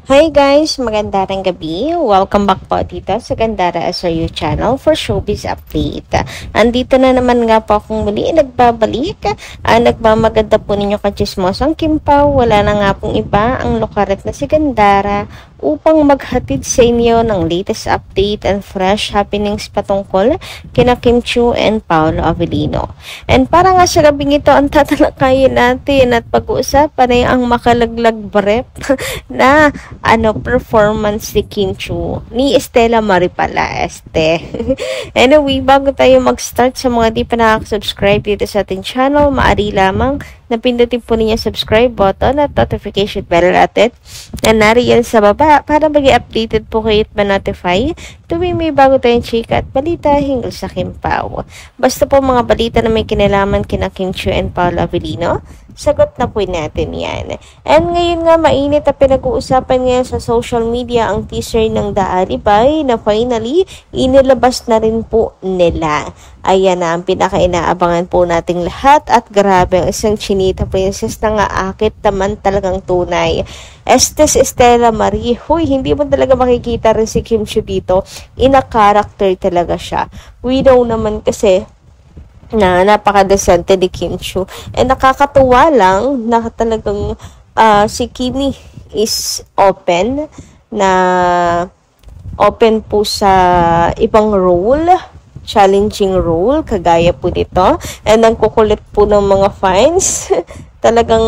Hi guys! Magandang gabi. Welcome back po dito sa Gandara SRU channel for Showbiz Update. Andito na naman nga po akong muli nagbabalik. Nagmamaganda po ninyo kachismosang Kim Pao. Wala na nga pong iba ang lokaret na si Gandara upang maghatid sa inyo ng latest update and fresh happenings patungkol kina Kim Chiu and Paolo Avellino. And para nga sa gabing ito, ang tatalakayin natin at pag-uusapan ay ang makalaglag brep na performance ni Kim Chiu, ni Estela Marie pala, Anyway, bago tayo mag-start, sa mga di pa nakaka-subscribe dito sa ating channel, maaari lamang na pindutin po ninyo subscribe button at notification bell natin na nariyan sa baba para maging updated po kayo at ma-notify tuwing may bago tayong chika at balita hinggil sa Kim Pao. Basta po mga balita na may kinalaman kina Kim Chiu and Paolo Avellino, sagot na po natin yan. And ngayon nga mainit na pinag-uusapan ngayon sa social media ang teaser ng The Alibay na finally inilabas na rin po nila. Ayan na ang pinaka-inaabangan po nating lahat at grabe ang isang chinita princess na nga akit naman talagang tunay. Estela Marie, huy, hindi mo talaga makikita rin si Kim Chiu dito. Ina-character talaga siya. We know naman kasi na napaka-decente ni Kim Chiu. And nakakatuwa lang na talagang si Kimi is open po sa ibang role, challenging role, kagaya po nito. And ang kukulit po ng mga fans, talagang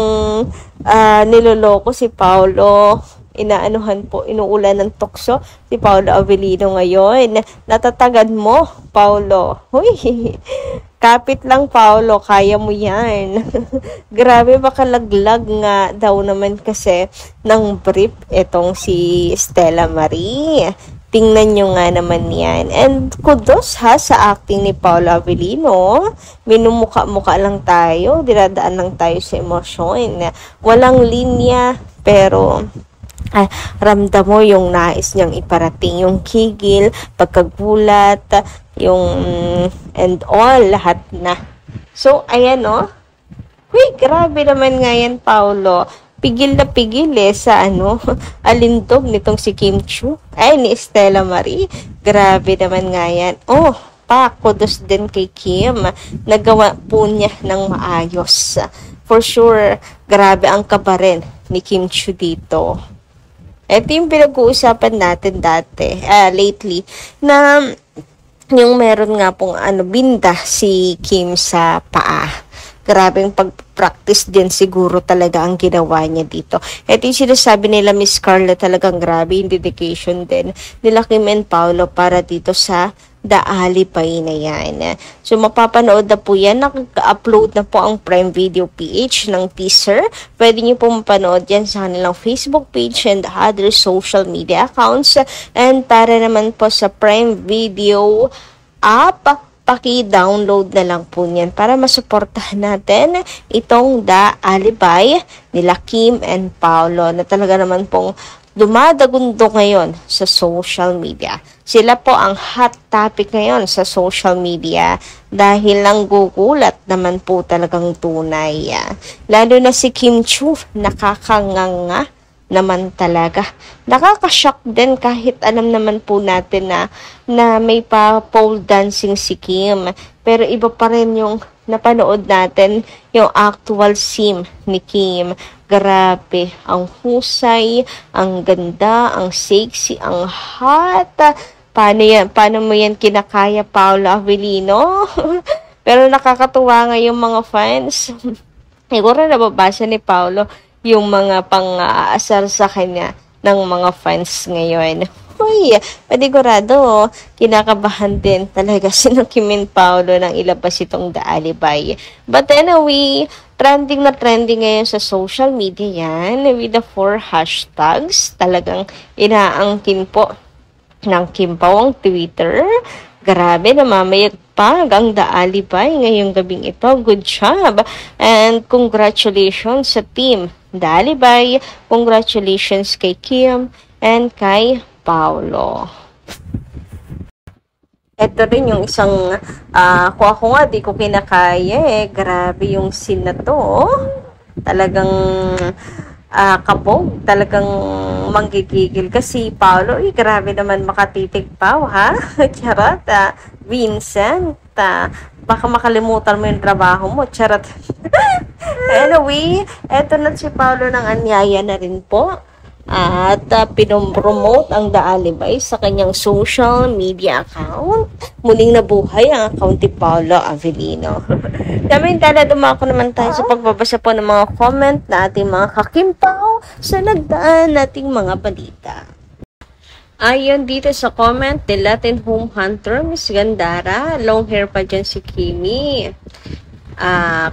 niloloko si Paolo. Inuulan ng tukso si Paolo Avellino ngayon. Natatagad mo, Paolo. Huy, kapit lang, Paolo, kaya mo yan. Grabe, makalaglag nga daw naman kasi ng brief itong si Estela Marie. Tingnan nyo nga naman yan. And kudos ha sa acting ni Paolo Avellino. Minumuka-muka lang tayo, dinadaan lang tayo sa emosyon. Walang linya, pero ramdam mo yung nais niyang iparating, yung kigil, pagkagulat, yung and all, lahat na. So, ayan Uy, grabe naman nga yan, Paolo. Pigil na pigil sa alindog nitong si Kim Chiu. Ay, ni Estela Marie. Grabe naman nga yan. Kudos din kay Kim. Nagawa po niya ng maayos. For sure, grabe ang kabarin ni Kim Chiu dito. Ito yung pinag-uusapan natin lately, na yung meron nga pong binda si Kim sa paa. Grabeng pag-practice din siguro talaga ang ginawa niya dito. Ito yung sinasabi nila Miss Carla, talagang grabe yung dedication din nila Kim and Paolo para dito sa The Alibay na yan. So, mapapanood na po yan. Nakaka-upload na po ang Prime Video PH ng teaser. Pwede nyo po mapanood yan sa kanilang Facebook page and other social media accounts. And para naman po sa Prime Video app, paki-download na lang po niyan para masuportahan natin itong The Alibay nila Kim and Paolo na talaga naman pong dumadagundo ngayon sa social media. Sila po ang hot topic ngayon sa social media dahil lang gugulat naman po talagang tunay. Lalo na si Kim Chiu, nakakanganga naman talaga. Nakaka-shock din kahit alam naman po natin na may pa pole dancing si Kim. Pero iba pa rin yung napanood natin, yung actual scene ni Kim. Grabe, ang husay, ang ganda, ang sexy, ang hot. Paano mo yan kinakaya, Paolo Avellino? Pero nakakatuwa nga yung mga fans. Siguro nababasa ni Paolo yung mga pang-aasar sa kanya ng mga fans ngayon. Uy, panigurado, kinakabahan din talaga si Kim and Paolo nang ilabas itong The Alibay. But anyway, trending na trending ngayon sa social media yan with the 4 hashtags. Talagang inaangkin po ng Kim Pao ang Twitter. Grabe, namamayagpag ang The Alibay ngayong gabing ito. Good job! And congratulations sa team The Alibay. Congratulations kay Kim and kay Paolo. Ito rin yung isang kung ako nga di ko kinakaya Grabe yung scene na to. Talagang kabog. Talagang manggigigil kasi Paolo. Grabe naman makatitig pa, ha? Charot. Vincent, baka makalimutan mo yung trabaho mo. Charot. Anyway, eto na si Paolo ng anyaya na rin po. At pinompromote ang The Alibay sa kanyang social media account. Muling nabuhay ang account ni Paolo Avellino. Samantala, dumako naman tayo sa pagbabasa po ng mga comment na ating mga kakimpaw sa nagdaan nating mga balita. Ayon dito sa comment ni Latin Home Hunter, Miss Gandara, long hair pa dyan si Kimi.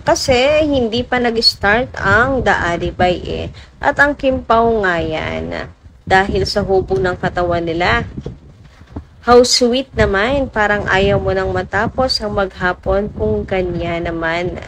Kasi hindi pa nag-start ang The Alibay eh. At ang Kimpaw nga yan, dahil sa hubog ng katawan nila. How sweet naman, parang ayaw mo nang matapos ang maghapon kung ganyan naman.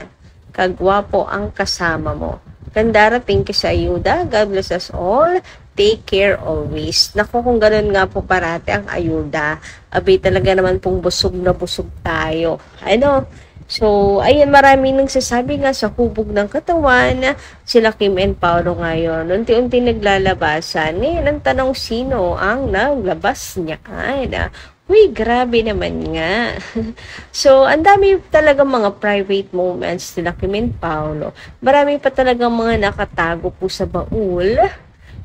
Kagwapo ang kasama mo. Gandara, thank you sa ayuda. God bless us all. Take care always. Naku, kung ganun nga po parati ang ayuda, abay talaga naman pong busog na busog tayo. Ano? So, ayan, maraming nagsasabi nga sa hubog ng katawan, sila Kim and Paolo ngayon. Unti-unti naglalabasan. Ngayon, ang tanong, sino ang naglabas niya? Ay, uy, grabe naman nga. So, ang dami talaga mga private moments nila Kim and Paolo. Marami pa talagang mga nakatago po sa baul.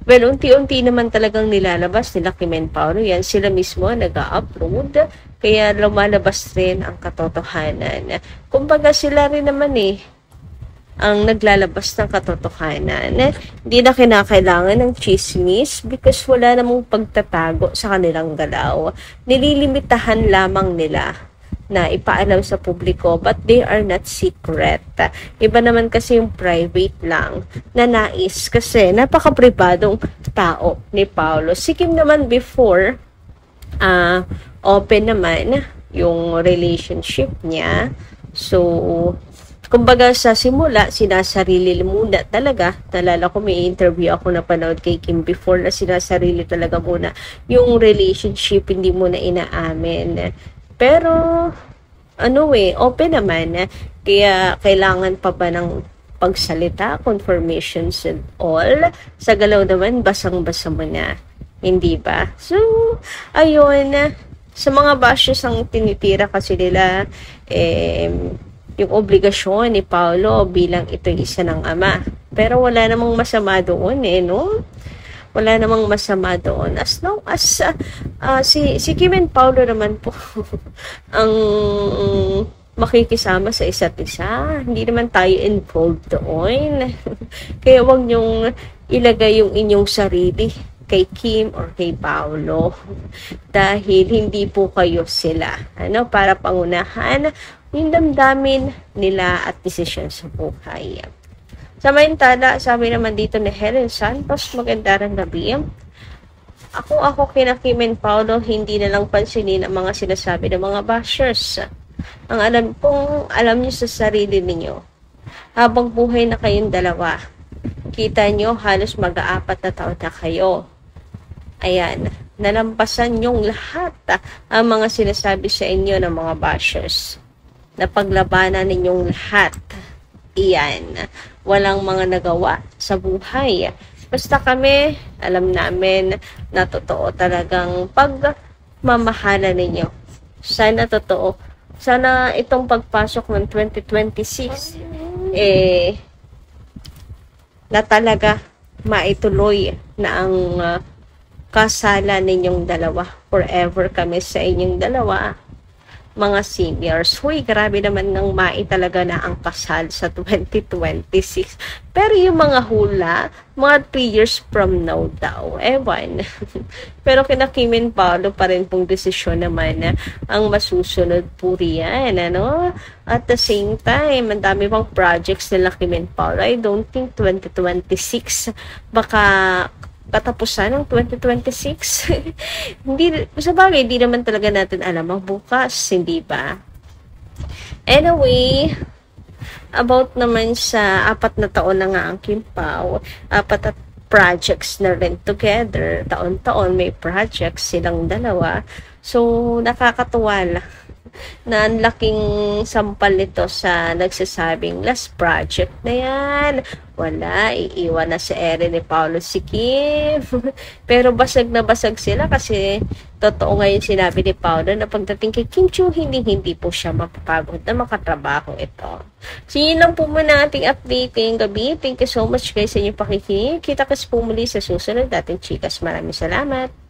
Well, unti-unti naman talagang nilalabas nila Kim and Paolo. Yan, sila mismo nag-upload. Kaya lumalabas rin ang katotohanan. Kumbaga sila rin naman ang naglalabas ng katotohanan. Hindi na kinakailangan ng chismis because wala namang pagtatago sa kanilang galaw. Nililimitahan lamang nila na ipaalam sa publiko but they are not secret. Iba naman kasi yung private lang na nais kasi napaka-pribadong tao ni Paolo. Si Kim naman before, open naman yung relationship niya. So, kumbaga sa simula, sinasarili muna talaga. Nalala ko may interview ako na panood kay Kim before na sinasarili talaga muna yung relationship, hindi muna inaamin. Pero, open naman. Kaya, kailangan pa ba ng pagsalita, confirmations and all? Sa galaw naman, basang-basa mo na. Hindi ba? So, ayun, sa mga bashes ang tinitira kasi nila, yung obligasyon ni Paolo bilang ito'y isa ng ama. Pero wala namang masama doon no? Wala namang masama doon. As long as si Kim and Paolo naman po ang makikisama sa isa't isa. Hindi naman tayo involved doon. Kaya wag niyong ilagay yung inyong sarili kay Kim or kay Paolo dahil hindi po kayo sila para pangunahan yung damdamin nila at desisyon sa buhay. Samantala, sabi naman dito ni Helen Santos, magandang gabi. Ako kina Kim and Paolo, hindi na lang pansinin ang mga sinasabi ng mga bashers. Ang alam niyo sa sarili ninyo, habang buhay na kayong dalawa, kita nyo halos mag-aapat na taon na kayo. Ayan, nalampasan yung lahat ang mga sinasabi sa inyo ng mga bashers. Napaglabanan ninyong lahat. Iyan, walang mga nagawa sa buhay. Basta kami, alam namin na totoo talagang pagmamahala ninyo. Sana totoo. Sana itong pagpasok ng 2026, na talaga maituloy na ang kasalan ninyong dalawa. Forever kami sa inyong dalawa, mga seniors. Huy, grabe naman ng talaga na ang kasal sa 2026. Pero yung mga hula, mga 3 years from now daw. Ewan. Pero kina Kim and Paolo pa rin pong desisyon naman ang masusunod po riyan. At the same time, ang dami pang projects nila Kim and Paolo. I don't think 2026 baka katapusan ng 2026. Hindi, sa bagay, hindi naman talaga natin alam ang bukas, hindi ba? Anyway, about naman sa 4 na taon na nga ang Kimpaw, 4 at projects na rin together, taon-taon may projects silang dalawa. So, nakakatuwa lang. na ang laking sampal nito sa nagsasabing last project na yan. Wala, iiwan na si Erin ni Paolo si Kim. Pero basag na basag sila kasi totoo ngayon sinabi ni Paolo na pagdating kay Kim Chiu, hindi po siya mapapagod na makatrabaho ito. So, yun lang po muna ating update ngayong gabi. Thank you so much guys sa inyong pakikinig. Kita kasi po muli sa susunod nating chikas. Maraming salamat.